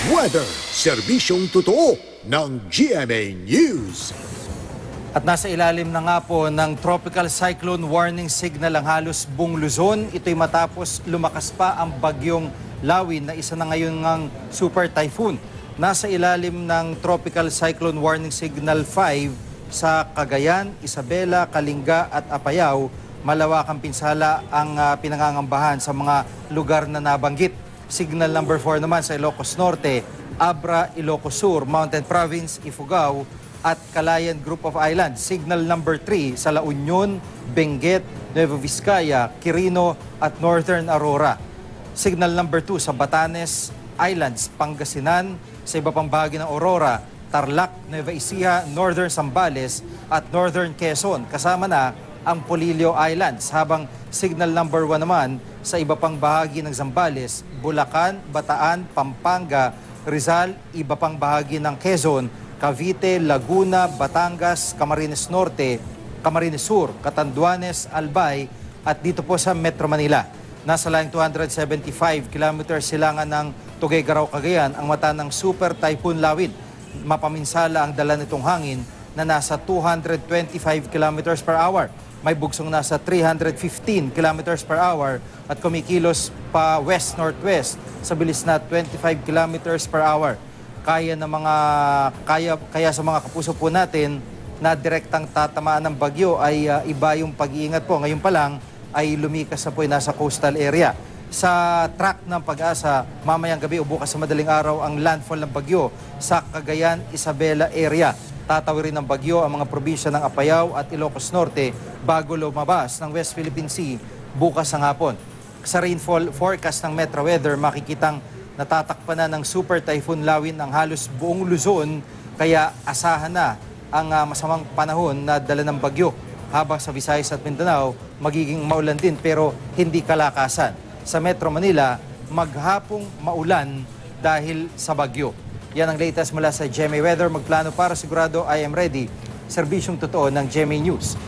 Weather, serbisyong totoo ng GMA News. At nasa ilalim na nga po ng tropical cyclone warning signal ang halos buong Luzon. Ito'y matapos lumakas pa ang bagyong Lawin na isa na ngayon ngang super typhoon. Nasa ilalim ng tropical cyclone warning signal 5 sa Cagayan, Isabela, Kalinga at Apayao. Malawakang pinsala ang pinangangambahan sa mga lugar na nabanggit. Signal number 4 naman sa Ilocos Norte, Abra, Ilocos Sur, Mountain Province, Ifugao at Calayan Group of Islands. Signal number 3 sa La Union, Benguet, Nueva Vizcaya, Quirino at Northern Aurora. Signal number 2 sa Batanes Islands, Pangasinan, sa iba pang bahagi ng Aurora, Tarlac, Nueva Ecija, Northern Zambales at Northern Quezon. Kasama na ang Polillo Islands, habang signal number 1 naman sa iba pang bahagi ng Zambales, Bulacan, Bataan, Pampanga, Rizal, iba pang bahagi ng Quezon, Cavite, Laguna, Batangas, Camarines Norte, Camarines Sur, Catanduanes, Albay at dito po sa Metro Manila. Nasa layang 275 kilometers silangan ng Tuguegarao, Cagayan ang mata ng Super Typhoon Lawin. Mapaminsala ang dala nitong hangin na nasa 225 kilometers per hour. May bugsong nasa 315 kilometers per hour at kumikilos pa west-northwest sa bilis na 25 kilometers per hour. Kaya sa mga kapuso po natin na direktang tatamaan ng bagyo ay iba yung pag-iingat po. Ngayon pa lang ay lumikas na po nasa coastal area. Sa track ng Pag-asa, mamayang gabi o bukas sa madaling araw ang landfall ng bagyo sa Cagayan, Isabela area. Tatawirin ng bagyo ang mga probinsya ng Apayao at Ilocos Norte bago lumabas ng West Philippine Sea bukas ng hapon. Sa rainfall forecast ng Metro Weather, makikitang natatakpan na ng Super Typhoon Lawin ang halos buong Luzon, kaya asahan na ang masamang panahon na dala ng bagyo. Habang sa Visayas at Mindanao, magiging maulan din pero hindi kalakasan. Sa Metro Manila, maghapong maulan dahil sa bagyo. Yan ang latest mula sa GMA Weather. Magplano para sigurado I am ready. Serbisyong totoo ng GMA News.